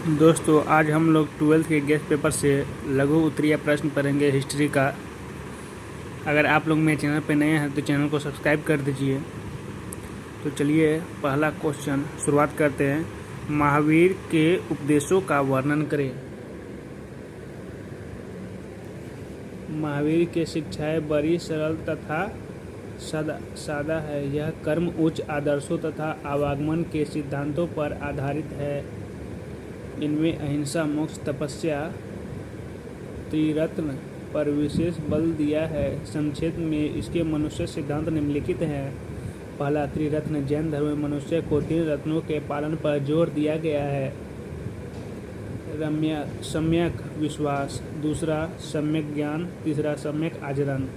दोस्तों आज हम लोग 12th के गेस्ट पेपर से लघु उत्तरीय प्रश्न पढ़ेंगे हिस्ट्री का। अगर आप लोग मेरे चैनल पर नए हैं तो चैनल को सब्सक्राइब कर दीजिए। तो चलिए पहला क्वेश्चन शुरुआत करते हैं। महावीर के उपदेशों का वर्णन करें। महावीर की शिक्षाएं बड़ी सरल तथा सादा है। यह कर्म उच्च आदर्शों तथा आवागमन के सिद्धांतों पर आधारित है। इनमें अहिंसा, मोक्ष, तपस्या, त्रिरत्न पर विशेष बल दिया है। संक्षेप में इसके मनुष्य सिद्धांत निम्नलिखित हैं। पहला, त्रिरत्न। जैन धर्म में मनुष्य को 3 रत्नों के पालन पर जोर दिया गया है। सम्यक विश्वास, दूसरा सम्यक ज्ञान, तीसरा सम्यक आचरण।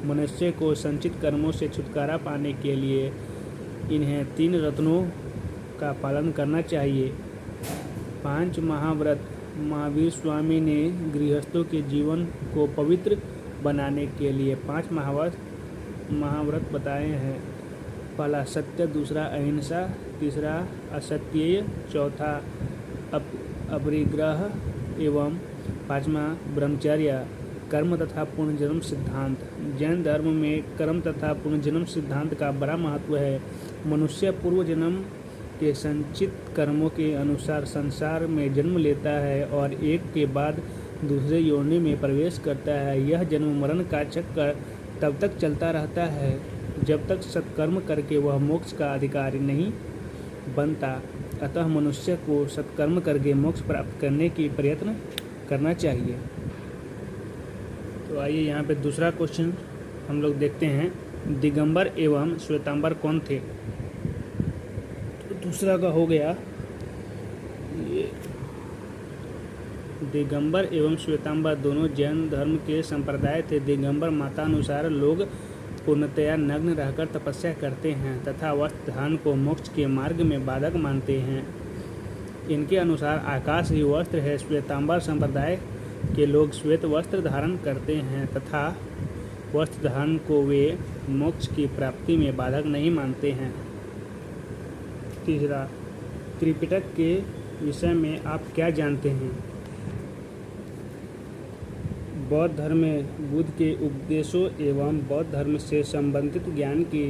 मनुष्य को संचित कर्मों से छुटकारा पाने के लिए इन्हें 3 रत्नों का पालन करना चाहिए। 5 महाव्रत। महावीर स्वामी ने गृहस्थों के जीवन को पवित्र बनाने के लिए 5 महाव्रत बताए हैं। पहला सत्य, दूसरा अहिंसा, तीसरा असत्य, चौथा अपरिग्रह एवं 5वां ब्रह्मचर्य। कर्म तथा पुनर्जन्म सिद्धांत। जैन धर्म में कर्म तथा पुनर्जन्म सिद्धांत का बड़ा महत्व है। मनुष्य पूर्व जन्म के संचित कर्मों के अनुसार संसार में जन्म लेता है और एक के बाद दूसरे योनि में प्रवेश करता है। यह जन्म मरण का चक्कर तब तक चलता रहता है जब तक सत्कर्म करके वह मोक्ष का अधिकारी नहीं बनता। अतः मनुष्य को सत्कर्म करके मोक्ष प्राप्त करने की प्रयत्न करना चाहिए। तो आइए यहाँ पे दूसरा क्वेश्चन हम लोग देखते हैं। दिगंबर एवं श्वेतांबर कौन थे? दूसरा का हो गया ये। दिगंबर एवं श्वेतांबर दोनों जैन धर्म के संप्रदाय थे। दिगंबर मतानुसार लोग पूर्णतया नग्न रहकर तपस्या करते हैं तथा वस्त्र धारण को मोक्ष के मार्ग में बाधक मानते हैं। इनके अनुसार आकाश ही वस्त्र है। श्वेतांबर संप्रदाय के लोग श्वेत वस्त्र धारण करते हैं तथा वस्त्र धारण को वे मोक्ष की प्राप्ति में बाधक नहीं मानते हैं। तीसरा, त्रिपिटक के विषय में आप क्या जानते हैं? बौद्ध धर्म में बुद्ध के उपदेशों एवं बौद्ध धर्म से संबंधित ज्ञान की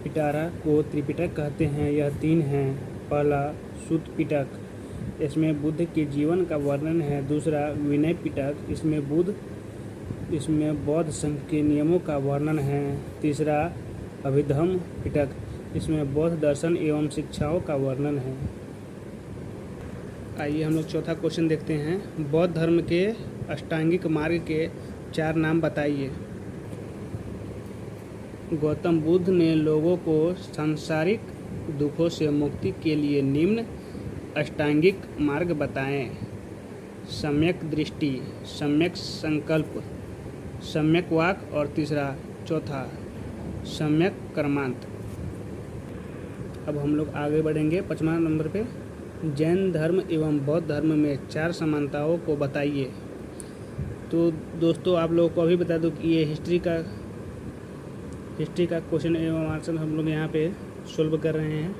पिटारा को त्रिपिटक कहते हैं। यह 3 हैं। पहला सुत्त पिटक, इसमें बुद्ध के जीवन का वर्णन है। दूसरा विनय पिटक, इसमें बौद्ध संघ के नियमों का वर्णन है। तीसरा अभिधम्म पिटक, इसमें बौद्ध दर्शन एवं शिक्षाओं का वर्णन है। आइए हम लोग चौथा क्वेश्चन देखते हैं। बौद्ध धर्म के अष्टांगिक मार्ग के 4 नाम बताइए। गौतम बुद्ध ने लोगों को सांसारिक दुखों से मुक्ति के लिए निम्न अष्टांगिक मार्ग बताएं। सम्यक दृष्टि, सम्यक संकल्प, सम्यक वाक और चौथा सम्यक कर्मांत। अब हम लोग आगे बढ़ेंगे 5वां नंबर पे। जैन धर्म एवं बौद्ध धर्म में 4 समानताओं को बताइए। तो दोस्तों आप लोगों को अभी बता दूं कि ये हिस्ट्री का क्वेश्चन एवं आंसर हम लोग यहाँ पे सोल्व कर रहे हैं।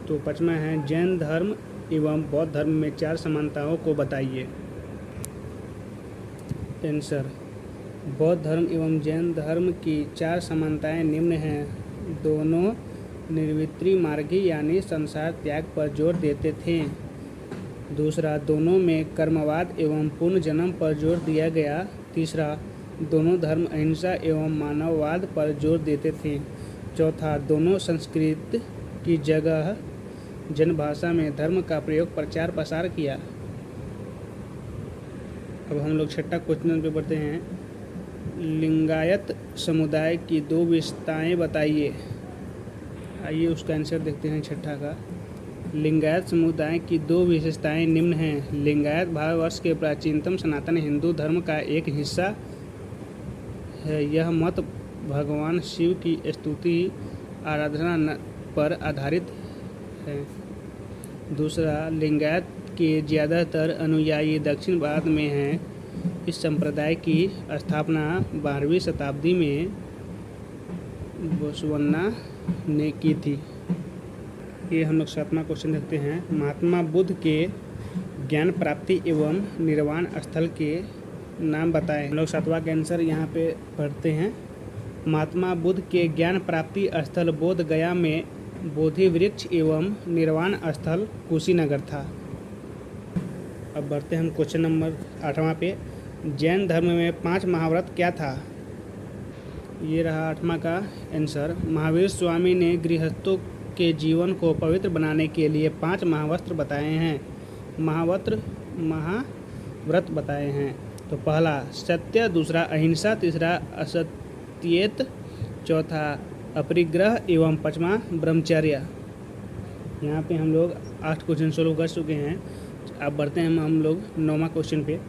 तो 5वां है, जैन धर्म एवं बौद्ध धर्म में 4 समानताओं को बताइए। आंसर, बौद्ध धर्म एवं जैन धर्म की 4 समानताएं निम्न हैं। दोनों निर्वृत्ति मार्गी यानी संसार त्याग पर जोर देते थे। दूसरा, दोनों में कर्मवाद एवं पुनर्जन्म पर जोर दिया गया। तीसरा, दोनों धर्म अहिंसा एवं मानववाद पर जोर देते थे। चौथा, दोनों संस्कृत की जगह जनभाषा में धर्म का प्रयोग प्रचार प्रसार किया। अब हम लोग 6ठा क्वेश्चन पे बढ़ते हैं। लिंगायत समुदाय की 2 विशेषताएं बताइए। आइए उसका आंसर देखते हैं 6ठा का। लिंगायत समुदाय की 2 विशेषताएं निम्न हैं। लिंगायत भारतवर्ष के प्राचीनतम सनातन हिंदू धर्म का एक हिस्सा है। यह मत भगवान शिव की स्तुति आराधना पर आधारित है। दूसरा, लिंगायत के ज़्यादातर अनुयायी दक्षिण भारत में हैं। इस संप्रदाय की स्थापना 12वीं शताब्दी में बसवन्ना ने की थी। ये हम लोग 7वां क्वेश्चन देखते हैं। महात्मा बुद्ध के ज्ञान प्राप्ति एवं निर्वाण स्थल के नाम बताएं। हम लोग 7वां का आंसर यहाँ पे पढ़ते हैं। महात्मा बुद्ध के ज्ञान प्राप्ति स्थल बोध गया में बोधि वृक्ष एवं निर्वाण स्थल कुशीनगर था। अब बढ़ते हैं हम क्वेश्चन नंबर 8वां पे। जैन धर्म में 5 महाव्रत क्या था? ये रहा 8वां का आंसर। महावीर स्वामी ने गृहस्थों के जीवन को पवित्र बनाने के लिए 5 महावस्त्र बताए हैं, महाव्रत बताए हैं। तो पहला सत्य, दूसरा अहिंसा, तीसरा असत्येत, चौथा अपरिग्रह एवं 5वां ब्रह्मचर्य। यहाँ पे हम लोग 8 क्वेश्चन सोल्व कर चुके हैं। अब बढ़ते हैं हम लोग 9वां क्वेश्चन पे।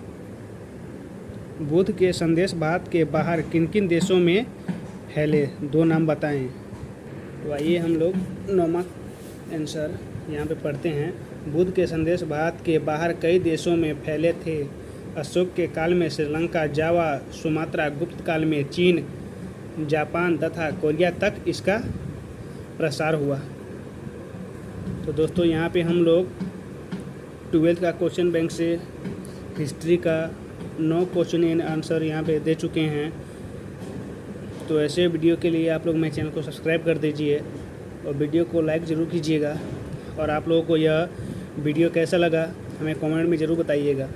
बुद्ध के संदेश भारत के बाहर किन किन देशों में फैले? 2 नाम बताएं। तो आइए हम लोग 9वां आंसर यहाँ पे पढ़ते हैं। बुद्ध के संदेश भारत के बाहर कई देशों में फैले थे। अशोक के काल में श्रीलंका, जावा, सुमात्रा, गुप्त काल में चीन, जापान तथा कोरिया तक इसका प्रसार हुआ। तो दोस्तों यहाँ पे हम लोग 12th का क्वेश्चन बैंक से हिस्ट्री का 9 क्वेश्चन एंड आंसर यहाँ पे दे चुके हैं। तो ऐसे वीडियो के लिए आप लोग मेरे चैनल को सब्सक्राइब कर दीजिए और वीडियो को लाइक ज़रूर कीजिएगा। और आप लोगों को यह वीडियो कैसा लगा हमें कमेंट में ज़रूर बताइएगा।